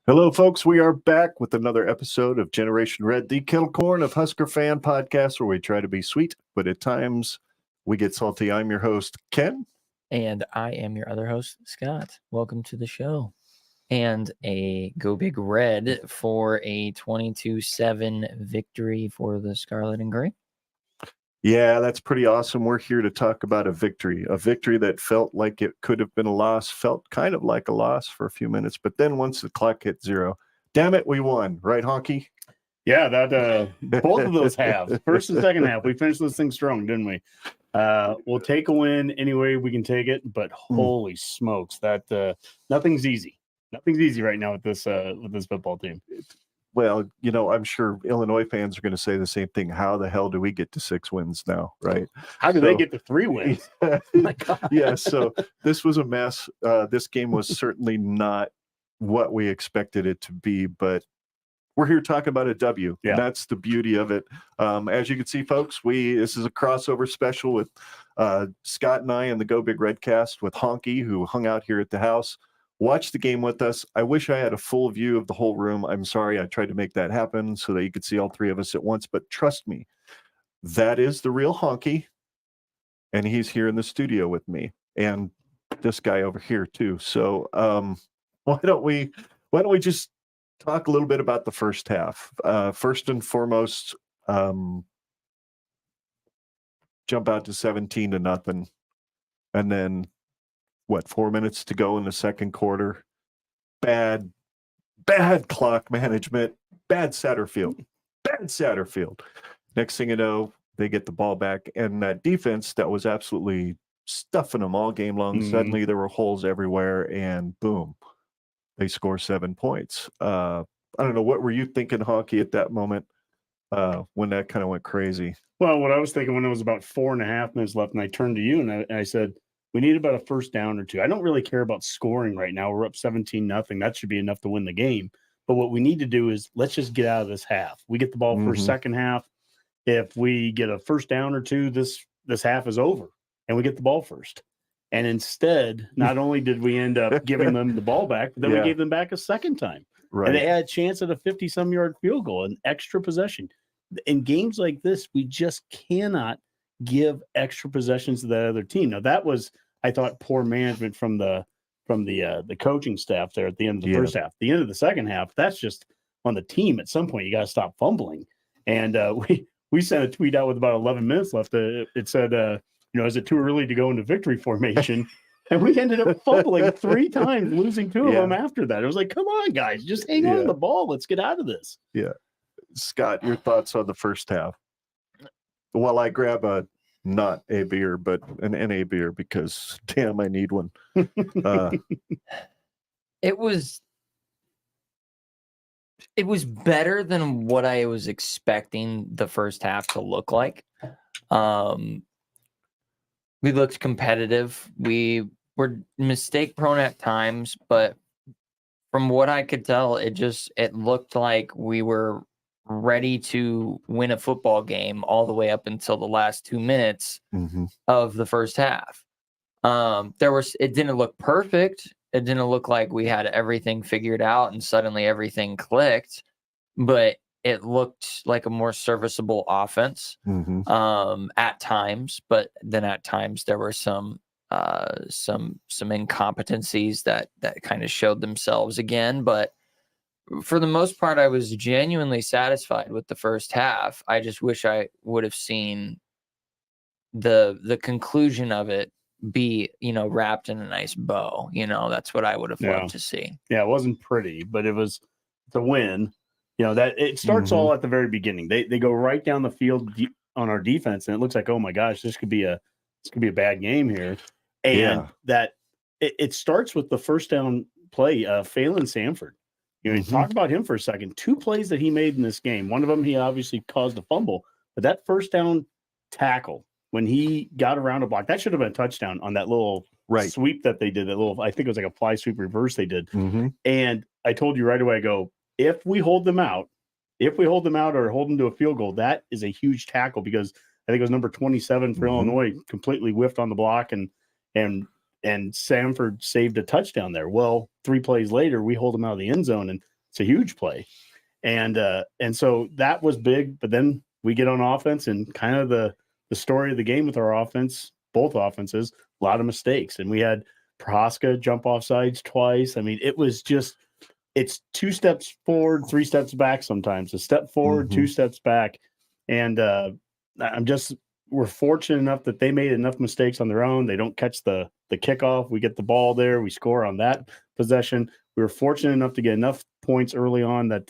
Hello, folks. We are back with another episode of Generation Red, the Kettle Corn of Husker Fan Podcast, where we try to be sweet, but at times we get salty. I'm your host, Ken. And I am your other host, Scott. Welcome to the show. And a Go Big Red for a 22-7 victory for the Scarlet and Gray. Yeah, that's pretty awesome. We're here to talk about a victory that felt like it could have been a loss, felt kind of like a loss for a few minutes. But then once the clock hit zero, damn it, we won. Right, Honke? Yeah, that both of those halves, first and second half, we finished this thing strong, didn't we? We'll take a win any way we can take it, but holy smokes, that nothing's easy. Nothing's easy right now with this football team. Well, I'm sure Illinois fans are going to say the same thing. How the hell do we get to 6 wins now, right? How do they get to 3 wins? Oh my God. Yeah, so this was a mess. This game was certainly not what we expected it to be, but we're here to talk about a W. Yeah. That's the beauty of it. As you can see, folks, this is a crossover special with Scott and I and the Go Big Red cast with Honke, who hung out here at the house. Watch the game with us. I wish I had a full view of the whole room. I'm sorry. I tried to make that happen so that you could see all three of us at once. But trust me, that is the real Honke. And he's here in the studio with me. And this guy over here, too. So why don't we just talk a little bit about the first half? First and foremost, jump out to 17-0. And then 4 minutes to go in the second quarter. Bad clock management. Bad Satterfield. Next thing you know, they get the ball back, and that defense that was absolutely stuffing them all game long. Suddenly there were holes everywhere, and boom, they score 7 points. I don't know, what were you thinking, Honke, at that moment when that kind of went crazy? Well, what I was thinking when it was about 4.5 minutes left, and I turned to you and I said, we need about a first down or two. I don't really care about scoring right now. We're up 17-0. That should be enough to win the game. But what we need to do is let's just get out of this half. We get the ball for second half. If we get a first down or two, this half is over, and we get the ball first. And instead, not only did we end up giving them the ball back, but then we gave them back a second time. Right. And they had a chance at a 50-some-yard field goal, an extra possession. In games like this, we just cannot give extra possessions to that other team. Now, that was, I thought, poor management from the coaching staff there at the end of the first half. The end of the second half, that's just on the team. At some point, you got to stop fumbling. And we sent a tweet out with about 11 minutes left. It said, is it too early to go into victory formation? And we ended up fumbling 3 times, losing 2 of them after that. It was like, come on, guys, just hang on to the ball. Let's get out of this. Yeah. Scott, your thoughts on the first half? While I grab not a beer, but an NA beer, because damn, I need one. It was better than what I was expecting the first half to look like. We looked competitive. We were mistake prone at times, but from what I could tell, it looked like we were ready to win a football game all the way up until the last 2 minutes of the first half. It didn't look perfect. It didn't look like we had everything figured out and suddenly everything clicked, but it looked like a more serviceable offense at times. But then at times there were some incompetencies that kind of showed themselves again. But for the most part, I was genuinely satisfied with the first half. I just wish I would have seen the conclusion of it be, wrapped in a nice bow. That's what I would have loved to see. Yeah, it wasn't pretty, but it's a win. That it starts all at the very beginning. They go right down the field on our defense, and it looks like, oh my gosh, this could be a bad game here. And that it starts with the first down play, Phelan Sanford. Talk about him for a second. 2 plays that he made in this game. One of them, he obviously caused a fumble, but that first down tackle, when he got around a block, that should have been a touchdown on that little sweep that they did. That little, I think it was like a fly sweep reverse they did. And I told you right away, I go, if we hold them out or hold them to a field goal, that is a huge tackle, because I think it was number 27 for Illinois completely whiffed on the block, and Sanford saved a touchdown there. Well, 3 plays later, we hold them out of the end zone, and It's a huge play. And so that was big. But then we get on offense, and kind of the story of the game with our offense, both offenses, a lot of mistakes. And we had Prohaska jump off sides twice. I mean, it was just, it's 2 steps forward, 3 steps back sometimes. A step forward, 2 steps back. And we're fortunate enough that they made enough mistakes on their own. They don't catch the kickoff. We get the ball there. We score on that possession. We were fortunate enough to get enough points early on that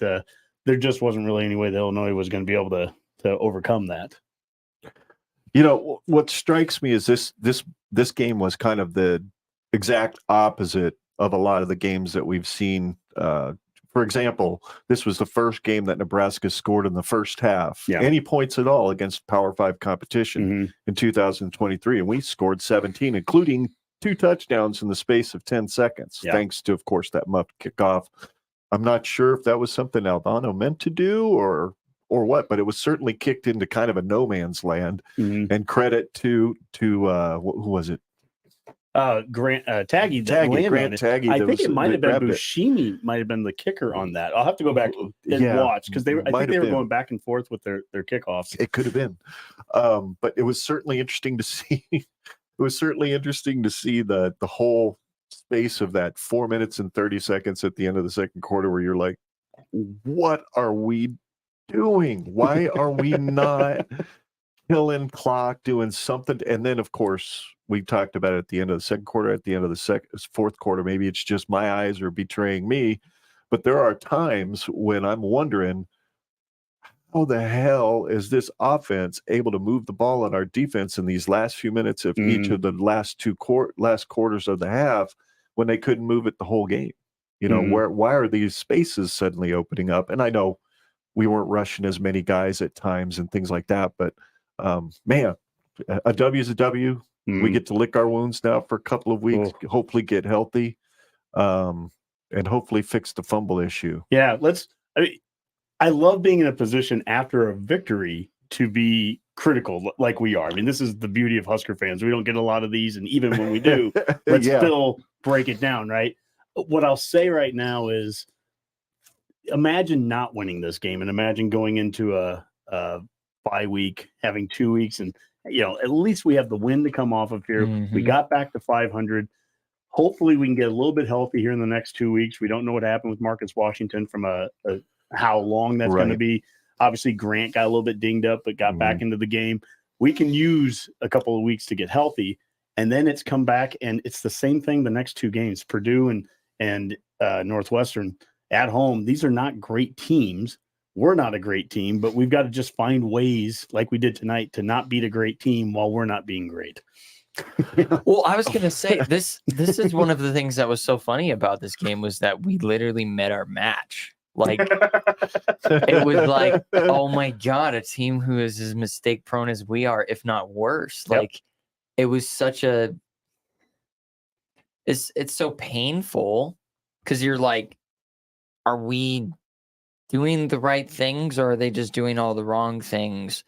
there just wasn't really any way that Illinois was going to be able to overcome that. You know, what strikes me is this game was kind of the exact opposite of a lot of the games that we've seen. For example, this was the first game that Nebraska scored in the first half, any points at all against Power 5 competition in 2023. And we scored 17, including 2 touchdowns in the space of 10 seconds, thanks to, of course, that muffed kickoff. I'm not sure if that was something Albano meant to do or what, but it was certainly kicked into kind of a no man's land. And credit to who was it? Grant Taggy. Grant Taggy. I think it might have been Bushimi. Might have been the kicker on that. I'll have to go back and watch, because I think they were going back and forth with their kickoffs. It could have been, but it was certainly interesting to see. It was certainly interesting to see the whole space of that 4 minutes and 30 seconds at the end of the second quarter, where you're like, what are we doing? Why are we not killing clock, doing something? And then, of course, we talked about it at the end of the second quarter, at the end of the fourth quarter. Maybe it's just my eyes are betraying me, but there are times when I'm wondering, how the hell is this offense able to move the ball on our defense in these last few minutes of each of the last quarters of the half, when they couldn't move it the whole game? You know, why are these spaces suddenly opening up? And I know we weren't rushing as many guys at times and things like that, but man, a W is a W. We get to lick our wounds now for a couple of weeks, hopefully get healthy, and hopefully fix the fumble issue. Yeah, I love being in a position after a victory to be critical like we are. I mean, this is the beauty of Husker fans. We don't get a lot of these, and even when we do, let's still break it down, right? What I'll say right now is, imagine not winning this game, and imagine going into a bye week, having 2 weeks, and at least we have the win to come off of here. We got back to 500. Hopefully we can get a little bit healthy here in the next 2 weeks. We don't know what happened with Marcus Washington from how long that's going to be. Obviously Grant got a little bit dinged up, but got back into the game. We can use a couple of weeks to get healthy, and then it's come back, and it's the same thing the next 2 games, Purdue and Northwestern at home. These are not great teams. We're not a great team, but we've got to just find ways, like we did tonight, to not beat a great team while we're not being great. Well, I was going to say, this is one of the things that was so funny about this game, was that we literally met our match. Like, it was like, oh my God, a team who is as mistake prone as we are, if not worse. Like, it was such it's so painful, because you're like, are we doing the right things, or are they just doing all the wrong things?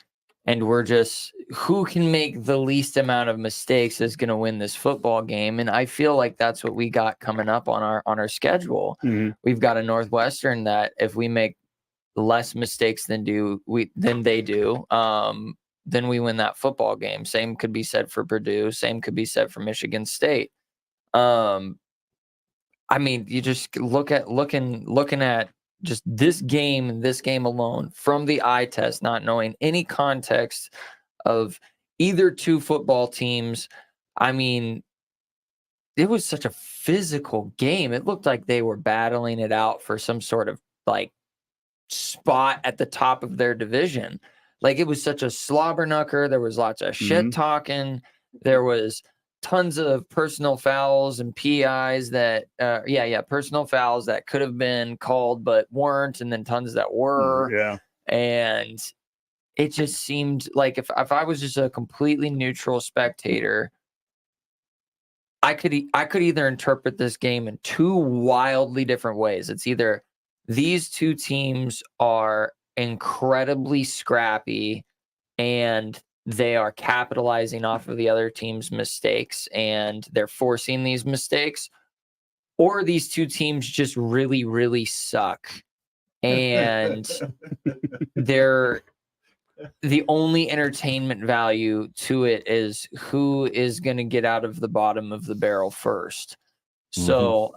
And we're just, who can make the least amount of mistakes is going to win this football game. And I feel like that's what we got coming up on our schedule. We've got a Northwestern that if we make less mistakes than they do, then we win that football game. Same could be said for Purdue. Same could be said for Michigan State. I mean, you just looking at just this game alone from the eye test, not knowing any context of either two football teams. I mean, it was such a physical game. It looked like they were battling it out for some sort of like spot at the top of their division. Like, it was such a slobberknocker. There was lots of shit talking. There was tons of personal fouls and PIs that, personal fouls that could have been called but weren't, and then tons that were. Yeah. And it just seemed like if I was just a completely neutral spectator, I could either interpret this game in 2 wildly different ways. It's either these 2 teams are incredibly scrappy and they are capitalizing off of the other team's mistakes and they're forcing these mistakes, or these two teams just really, really suck. And they're the only entertainment value to it is who is going to get out of the bottom of the barrel first. So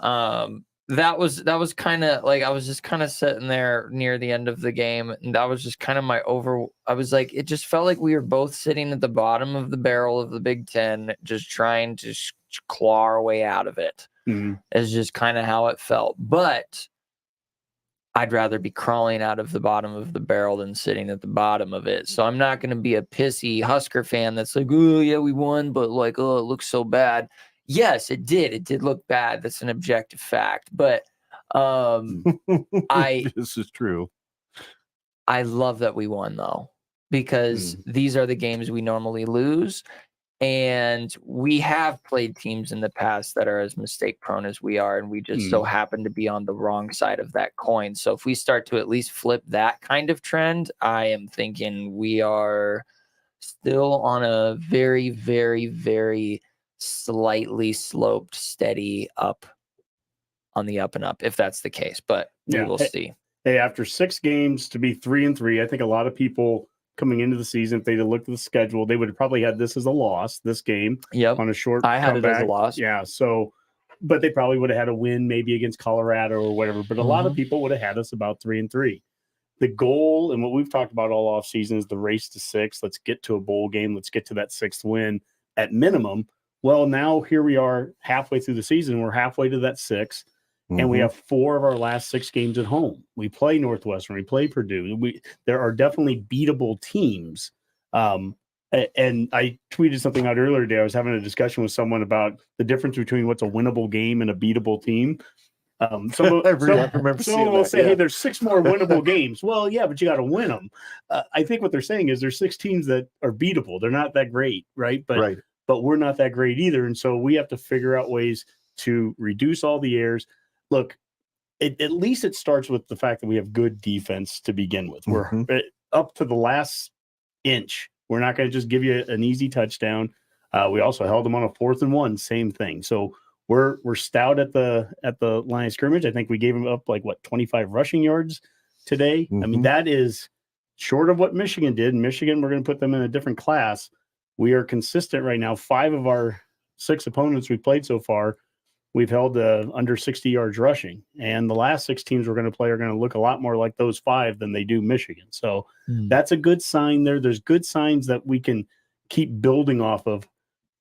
that was kind of like, I was just kind of sitting there near the end of the game, and that was just kind of I was like, it just felt like we were both sitting at the bottom of the barrel of the Big Ten, just trying to claw our way out of it. Is just kind of how it felt. But I'd rather be crawling out of the bottom of the barrel than sitting at the bottom of it. So I'm not going to be a pissy Husker fan that's like, oh, yeah, we won, but like, oh, it looks so bad. Yes, it did. It did look bad. That's an objective fact. But this is true. I love that we won, though, because these are the games we normally lose. And we have played teams in the past that are as mistake prone as we are, and we just so happen to be on the wrong side of that coin. So if we start to at least flip that kind of trend, I am thinking we are still on a very, very, very slightly sloped, steady up on the up and up, if that's the case. But we will see. Hey, after 6 games to be 3-3, I think a lot of people coming into the season, if they'd have looked at the schedule, they would have probably had this as a loss, this game on a short I had comeback. it as a loss. Yeah. So, but they probably would have had a win maybe against Colorado or whatever. But a lot of people would have had us about 3-3. The goal and what we've talked about all off season is the race to 6. Let's get to a bowl game. Let's get to that 6th win at minimum. Well, now here we are halfway through the season. We're halfway to that 6. And we have 4 of our last 6 games at home. We play Northwestern. We play Purdue. There are definitely beatable teams. And I tweeted something out earlier today. I was having a discussion with someone about the difference between what's a winnable game and a beatable team. Someone will say, hey, there's 6 more winnable games. Well, yeah, but you got to win them. I think what they're saying is there's 6 teams that are beatable. They're not that great, right? But we're not that great either. And so we have to figure out ways to reduce all the errors. Look, at least it starts with the fact that we have good defense to begin with. We're up to the last inch. We're not going to just give you an easy touchdown. We also held them on a 4th and 1, same thing. So we're stout at the line of scrimmage. I think we gave them up 25 rushing yards today. I mean, that is short of what Michigan did. Michigan, we're going to put them in a different class. We are consistent right now. 5 of our 6 opponents we've played so far, we've held under 60 yards rushing. And the last 6 teams we're going to play are going to look a lot more like those 5 than they do Michigan. So that's a good sign there. There's good signs that we can keep building off of,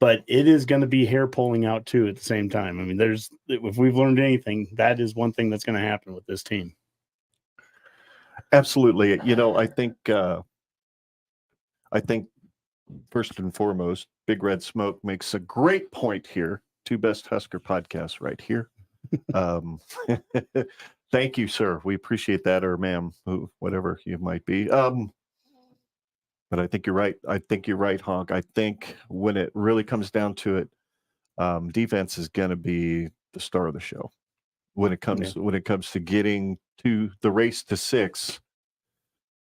but it is going to be hair pulling out too at the same time. I mean, if we've learned anything, that is one thing that's going to happen with this team. Absolutely. I think first and foremost, Big Red Smoke makes a great point here. 2 best Husker podcasts right here. Thank you, sir. We appreciate that, or ma'am, whatever you might be. But I think you're right. Honk. I think when it really comes down to it, defense is going to be the star of the show. When it comes to getting to the race to 6,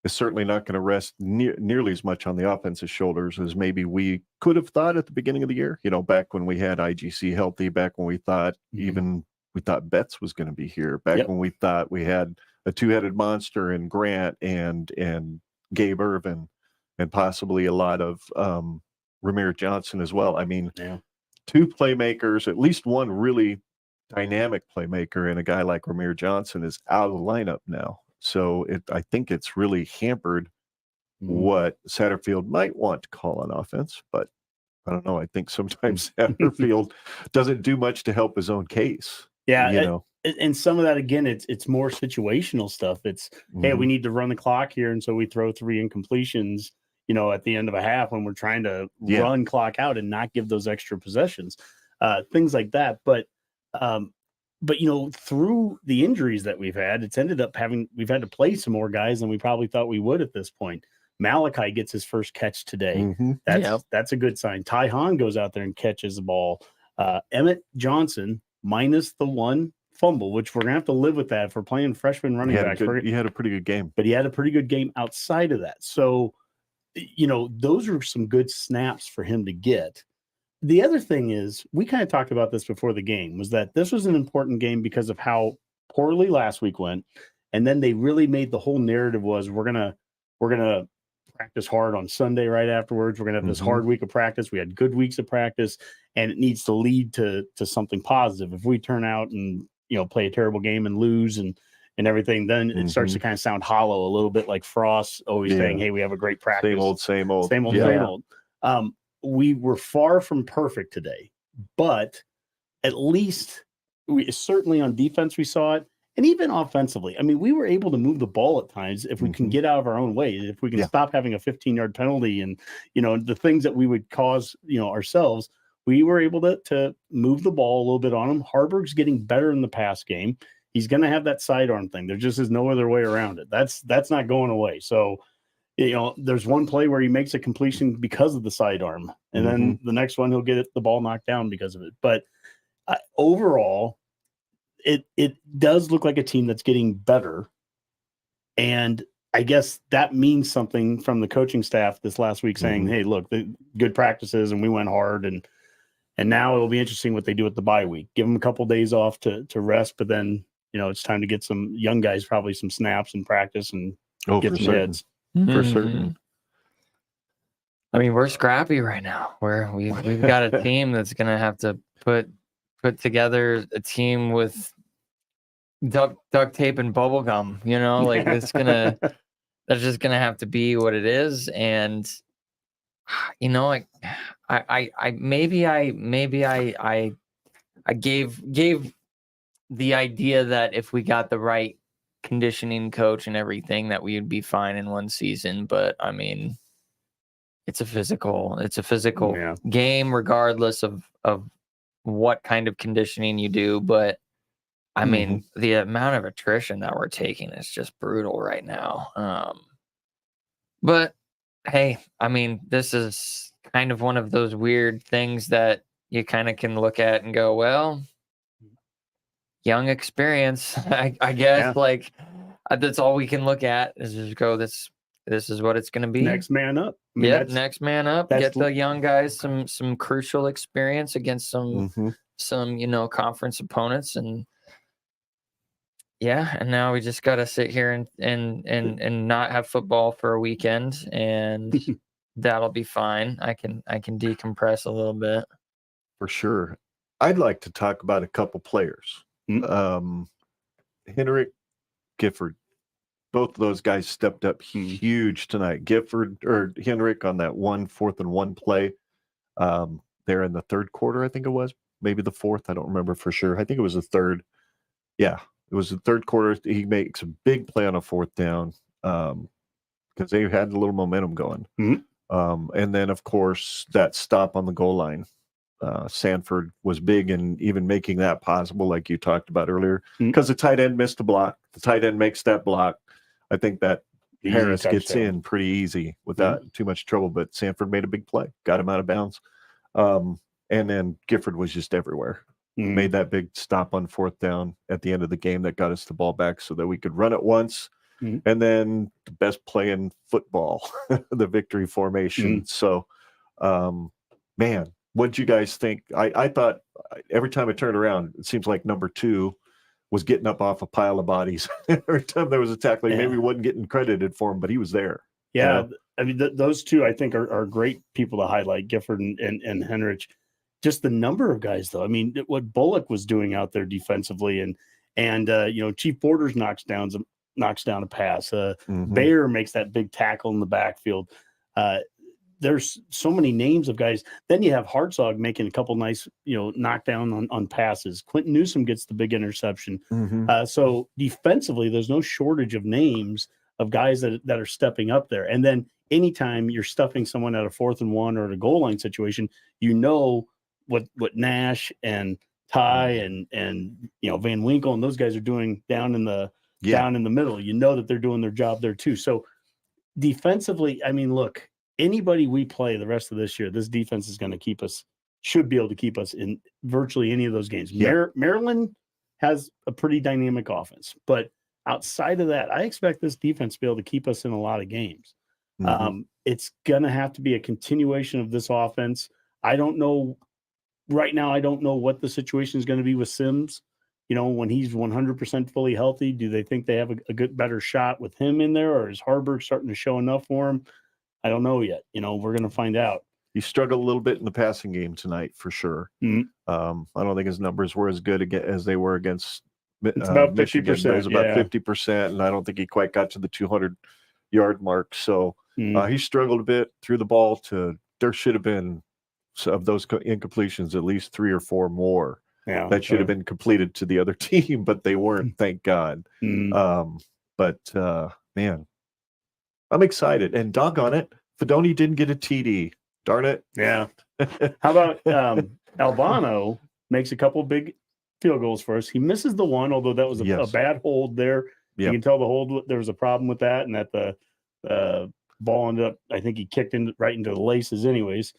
is certainly not going to rest nearly as much on the offensive shoulders as maybe we could have thought at the beginning of the year. Back when we had IGC healthy, back when we thought we thought Betts was going to be here, back when we thought we had a 2-headed monster in Grant and Gabe Irvin, and possibly a lot of Ramir Johnson as well. I mean, 2 playmakers, at least one really dynamic playmaker, and a guy like Ramir Johnson is out of the lineup now. So I think it's really hampered what Satterfield might want to call on offense, but I don't know. I think sometimes Satterfield doesn't do much to help his own case. Yeah, and some of that, again, it's more situational stuff. It's, hey, we need to run the clock here, and so we throw 3 incompletions, at the end of a half when we're trying to run clock out and not give those extra possessions, things like that. But through the injuries that we've had, it's ended up we've had to play some more guys than we probably thought we would at this point. Malachi gets his first catch today. That's a good sign. Ty Hahn goes out there and catches the ball. Emmett Johnson, minus the 1 fumble, which we're going to have to live with that if we're playing freshman running backs. He had a pretty good game. But he had a pretty good game outside of that. So, those are some good snaps for him to get. the other thing is, we kind of talked about this before the game, was that this was an important game because of how poorly last week went. And then they really made the whole narrative was we're gonna practice hard on Sunday right afterwards. We're gonna have this hard week of practice. We had good weeks of practice, and it needs to lead to something positive. If we turn out and play a terrible game and lose and everything, then it starts to kind of sound hollow, a little bit like Frost always saying, "Hey, we have a great practice." Same old. Same old. We were far from perfect today, but at least we certainly on defense we saw it. And even offensively, I mean, we were able to move the ball at times if we can get out of our own way. If we can stop having a 15-yard penalty and, the things that we would cause, ourselves, we were able to move the ball a little bit on him. Harburg's getting better in the pass game. He's going to have that sidearm thing. There just is no other way around it. That's not going away. So, there's one play where he makes a completion because of the sidearm. And then the next one, he'll get the ball knocked down because of it. But overall, it does look like a team that's getting better. And I guess that means something from the coaching staff this last week saying, hey, look, the good practices and we went hard. And now it'll be interesting what they do at the bye week. Give them a couple days off to rest. But then, it's time to get some young guys, probably some snaps and practice and get some heads. For certain. I mean, we're scrappy right now. We've got a team that's going to have to put together a team with duct tape and bubble gum, like that's just gonna have to be what it is. And I gave the idea that if we got the right conditioning coach and everything that we would be fine in one season. But I mean, it's a physical game regardless of what kind of conditioning you do. But I mean, the amount of attrition that we're taking is just brutal right now. But hey, I mean, this is kind of one of those weird things that you kind of can look at and go, well, young experience, I guess. Like that's all we can look at is just go, this is what it's going to be. Next man up. I mean, next man up. Get the young guys some crucial experience against some conference opponents, and and now we just got to sit here and not have football for a weekend, and that'll be fine. I can decompress a little bit. For sure. I'd like to talk about a couple players. Henrik, Gifford. Both of those guys stepped up huge tonight. Gifford or Henrik on that 4th and 1 play. There in the third quarter, I think it was. Maybe the fourth. I don't remember for sure. I think it was the third. Yeah, it was the third quarter. He makes a big play on a 4th down because they had a little momentum going. And then, of course, that stop on the goal line. Sanford was big in even making that possible, like you talked about earlier, because the tight end missed a block. The tight end makes that block. I think that Harris gets in pretty easy without too much trouble, but Sanford made a big play, got him out of bounds. And then Gifford was just everywhere. Made that big stop on 4th down at the end of the game that got us the ball back so that we could run it once. And then the best play in football, the victory formation. So, man, what'd you guys think? I thought every time I turned around, it seems like number 2 was getting up off a pile of bodies. Every time there was a tackle, maybe he wasn't getting credited for him, but he was there. Yeah, I mean, those two I think are great people to highlight, Gifford and Henrich. Just the number of guys, though. I mean, what Bullock was doing out there defensively, and Chief Borders knocks down a pass. Bayer makes that big tackle in the backfield. There's so many names of guys. Then you have Hartzog making a couple nice, knockdown on passes. Quentin Newsom gets the big interception. So defensively, there's no shortage of names of guys that are stepping up there. And then anytime you're stuffing someone at a 4th and 1 or at a goal line situation, what Nash and Ty and Van Winkle and those guys are doing down in the middle. You know that they're doing their job there too. So defensively, I mean, look, anybody we play the rest of this year, this defense is going to should be able to keep us in virtually any of those games. Maryland has a pretty dynamic offense, but outside of that, I expect this defense to be able to keep us in a lot of games. It's going to have to be a continuation of this offense. I don't know right now, I don't know what the situation is going to be with Sims. When he's 100% fully healthy, do they think they have a better shot with him in there, or is Harburg starting to show enough for him? I don't know yet. We're going to find out. He struggled a little bit in the passing game tonight for sure. Mhm. I don't think his numbers were as good as they were against It's about Michigan. 50%. It's about 50%, and I don't think he quite got to the 200-yard mark. So he struggled a bit, threw the ball there should have been, of those incompletions, at least 3 or 4 more that should have been completed to the other team, but they weren't, thank God. But man, I'm excited. And doggone it, Fedoni didn't get a TD. Darn it. Yeah. How about Albano makes a couple big field goals for us. He misses the one, although that was a bad hold there. You can tell the hold, there was a problem with that, and that the ball ended up, I think he kicked right into the laces anyways.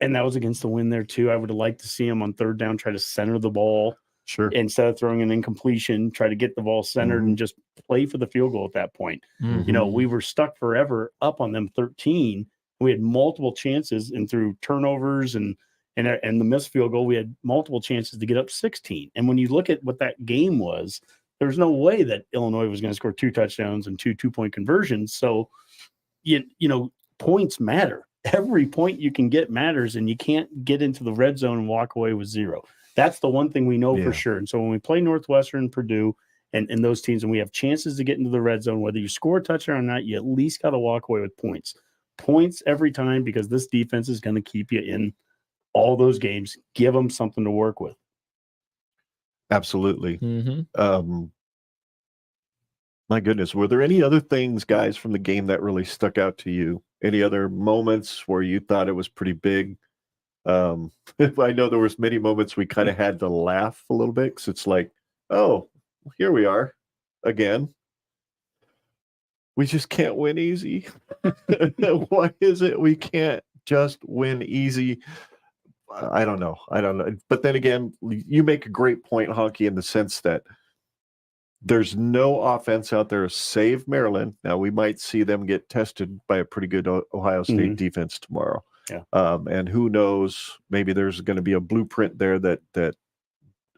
And that was against the wind there too. I would have liked to see him on third down try to center the ball. Sure. Instead of throwing an incompletion, try to get the ball centered and just play for the field goal at that point. We were stuck forever up on them 13. We had multiple chances, and through turnovers and the missed field goal, we had multiple chances to get up 16. And when you look at what that game was, there's no way that Illinois was going to score 2 touchdowns and 2 2-point conversions. So, points matter. Every point you can get matters, and you can't get into the red zone and walk away with 0. That's the one thing we know for sure. And so when we play Northwestern, Purdue, and those teams, and we have chances to get into the red zone, whether you score a touchdown or not, you at least got to walk away with points. Points every time, because this defense is going to keep you in all those games. Give them something to work with. Absolutely. My goodness. Were there any other things, guys, from the game that really stuck out to you? Any other moments where you thought it was pretty big? I know there was many moments we kind of had to laugh a little bit, because it's like, oh, here we are again. We just can't win easy. Why is it we can't just win easy? I don't know. But then again, you make a great point, Honke, in the sense that there's no offense out there save Maryland. Now, we might see them get tested by a pretty good Ohio State defense tomorrow. Yeah. And who knows, maybe there's going to be a blueprint there that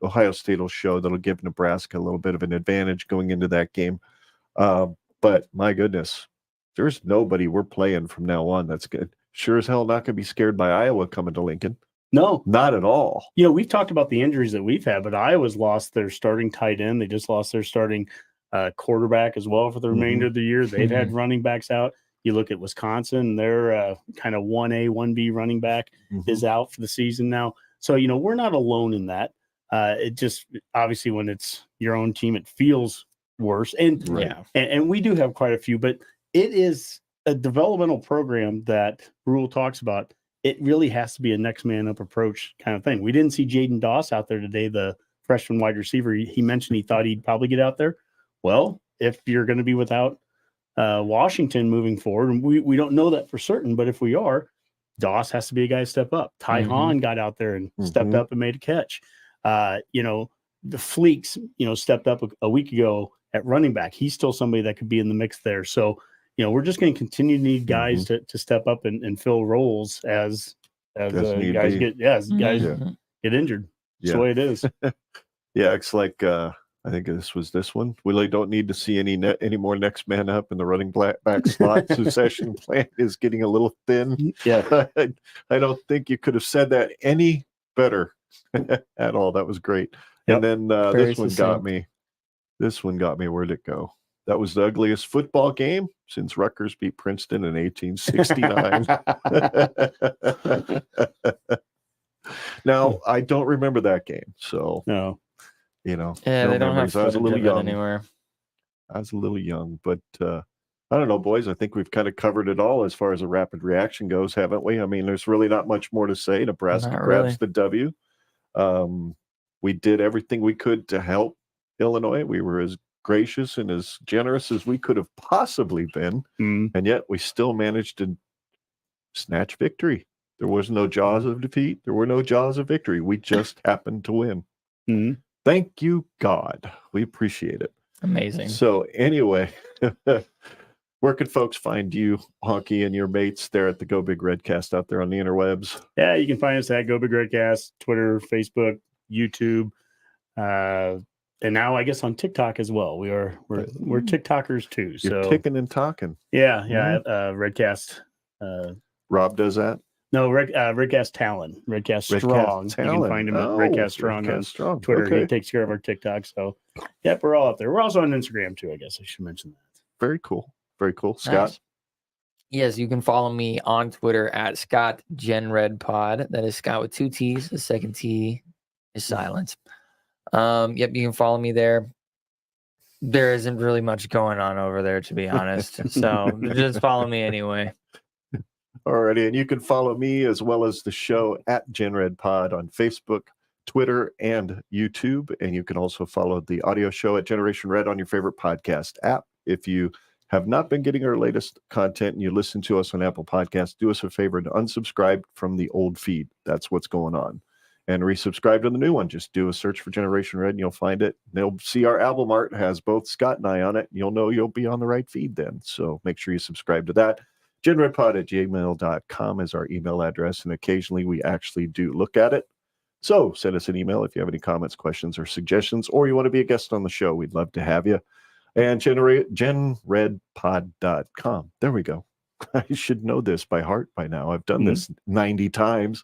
Ohio State will show that'll give Nebraska a little bit of an advantage going into that game. But my goodness, there's nobody we're playing from now on that's good. Sure as hell not going to be scared by Iowa coming to Lincoln. No, not at all. We've talked about the injuries that we've had, but Iowa's lost their starting tight end. They just lost their starting quarterback as well for the remainder of the year. They've had running backs out. You look at Wisconsin, their kind of 1A, 1B running back is out for the season now. So, we're not alone in that. It just, obviously, when it's your own team, it feels worse. And, and we do have quite a few, but it is a developmental program that Rule talks about. It really has to be a next man up approach kind of thing. We didn't see Jaden Doss out there today, the freshman wide receiver. He mentioned he thought he'd probably get out there. Well, if you're going to be without Washington moving forward, and we don't know that for certain, but if we are, Doss has to be a guy to step up. Ty Hahn got out there and stepped up and made a catch. The Fleeks, stepped up a week ago at running back. He's still somebody that could be in the mix there. So, we're just going to continue to need guys to step up and fill roles as guys get get injured. That's the way it is. It's like I think this one. We really don't need to see any more next man up in the running back slot. Succession plan is getting a little thin. Yeah, I don't think you could have said that any better at all. That was great. And then this one got me. This one got me. Where'd it go? That was the ugliest football game since Rutgers beat Princeton in 1869. Now, I don't remember that game, so no. They don't have I was a little young anywhere. I was a little young, but I don't know, boys. I think we've kind of covered it all as far as a rapid reaction goes, haven't we? I mean, there's really not much more to say. Nebraska grabs the W. We did everything we could to help Illinois. We were as gracious and as generous as we could have possibly been, and yet we still managed to snatch victory. There was no jaws of defeat. There were no jaws of victory. We just happened to win. Thank you, God. We appreciate it. Amazing. So anyway, Where could folks find you, Honke, and your mates there at the Go Big Redcast out there on the interwebs? Yeah, you can find us at Go Big Redcast, Twitter, Facebook, YouTube, and now I guess on TikTok as well. We're TikTokers too. You're So ticking and talking. yeah, Redcast. Rob does that. No, Redcast Talon, Redcast Strong. Redcast You can find him at Redcast Strong on Strong. Twitter. Okay. He takes care of our TikTok. So, yep, we're all up there. We're also on Instagram too. I guess I should mention that. Very cool. Very cool. Scott. Nice. Yes, you can follow me on Twitter at ScottGenRedPod. That is Scott with 2 T's. The second T is silent. Yep, you can follow me there. There isn't really much going on over there, to be honest. So just follow me anyway. Alrighty, and you can follow me as well as the show at GenRedPod on Facebook, Twitter, and YouTube. And you can also follow the audio show at Generation Red on your favorite podcast app. If you have not been getting our latest content and you listen to us on Apple Podcasts, do us a favor and unsubscribe from the old feed. That's what's going on. And resubscribe to the new one. Just do a search for Generation Red and you'll find it. They'll see our album art has both Scott and I on it. You'll know you'll be on the right feed then. So make sure you subscribe to that. GenRedPod@gmail.com is our email address, and occasionally we actually do look at it. So send us an email if you have any comments, questions, or suggestions, or you want to be a guest on the show. We'd love to have you. And GenRedPod.com. There we go. I should know this by heart by now. I've done this 90 times.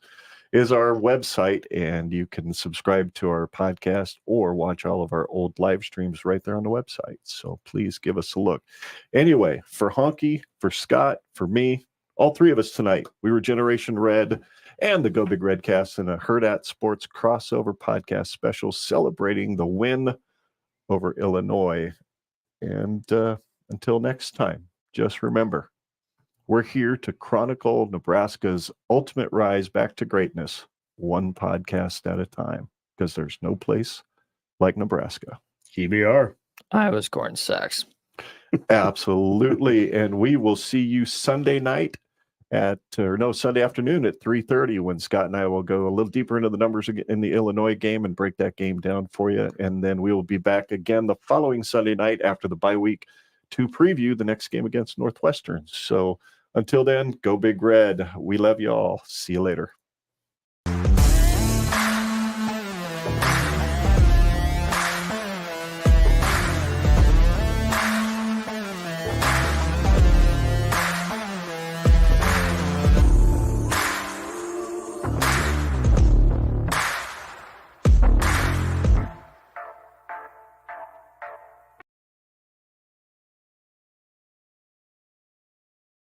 Is our website, and you can subscribe to our podcast or watch all of our old live streams right there on the website. So please give us a look. Anyway, for Honke, for Scott, for me, all three of us tonight, we were Generation Red and the Go Big Redcast in a Herd at Sports crossover podcast special celebrating the win over Illinois. And until next time, just remember, we're here to chronicle Nebraska's ultimate rise back to greatness, one podcast at a time, because there's no place like Nebraska. GBR. Iowa Corn Sacks. Absolutely. And we will see you Sunday night Sunday afternoon at 3:30 when Scott and I will go a little deeper into the numbers in the Illinois game and break that game down for you. And then we will be back again the following Sunday night after the bye week to preview the next game against Northwestern. So until then, go Big Red. We love you all. See you later.